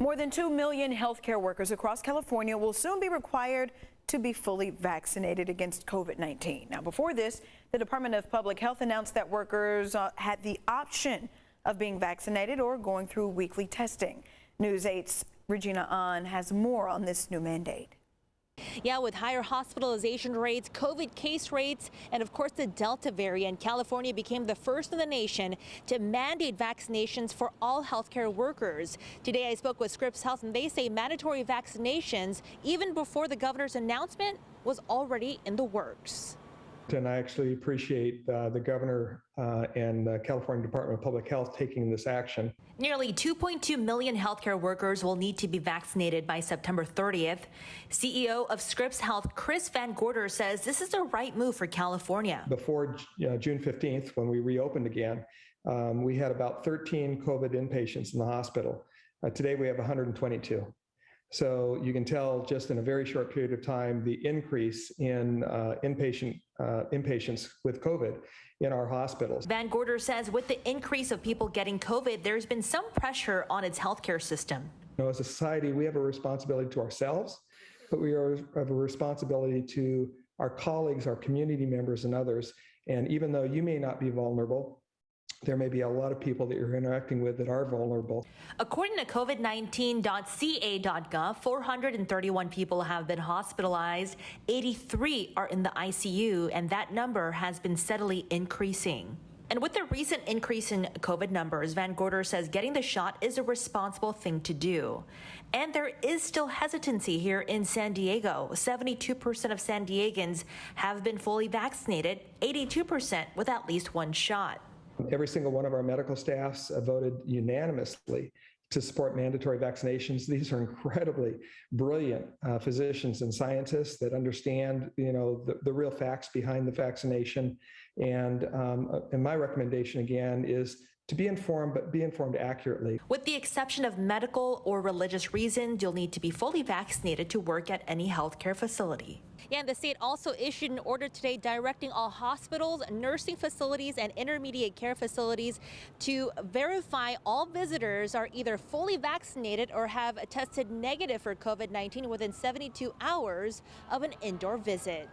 More than 2 million healthcare workers across California will soon be required to be fully vaccinated against COVID-19. Now, before this, the Department of Public Health announced that workers had the option of being vaccinated or going through weekly testing. News 8's Regina Ahn has more on this new mandate. Yeah, with higher hospitalization rates, COVID case rates, and of course the Delta variant, California became the first in the nation to mandate vaccinations for all healthcare workers. Today I spoke with Scripps Health and they say mandatory vaccinations, even before the governor's announcement, was already in the works. And I actually appreciate the governor and the California Department of Public Health taking this action. Nearly 2.2 million healthcare workers will need to be vaccinated by September 30th. CEO of Scripps Health, Chris Van Gorder, says this is the right move for California. Before June 15th, when we reopened again, we had about 13 COVID inpatients in the hospital. Today we have 122. So you can tell just in a very short period of time the increase in inpatients with COVID in our hospitals. Van Gorder says with the increase of people getting COVID, there's been some pressure on its healthcare system. As a society, we have a responsibility to ourselves, but we have a responsibility to our colleagues, our community members, and others. And even though you may not be vulnerable, there may be a lot of people that you're interacting with that are vulnerable. According to COVID-19.ca.gov, 431 people have been hospitalized, 83 are in the ICU, and that number has been steadily increasing. And with the recent increase in COVID numbers, Van Gorder says getting the shot is a responsible thing to do. And there is still hesitancy here in San Diego. 72% of San Diegans have been fully vaccinated, 82% with at least one shot. Every single one of our medical staffs voted unanimously to support mandatory vaccinations. These are incredibly brilliant physicians and scientists that understand, the real facts behind the vaccination. And my recommendation again is to be informed, but be informed accurately. With the exception of medical or religious reasons, you'll need to be fully vaccinated to work at any healthcare facility. Yeah, and the state also issued an order today directing all hospitals, nursing facilities, and intermediate care facilities to verify all visitors are either fully vaccinated or have tested negative for COVID-19 within 72 hours of an indoor visit.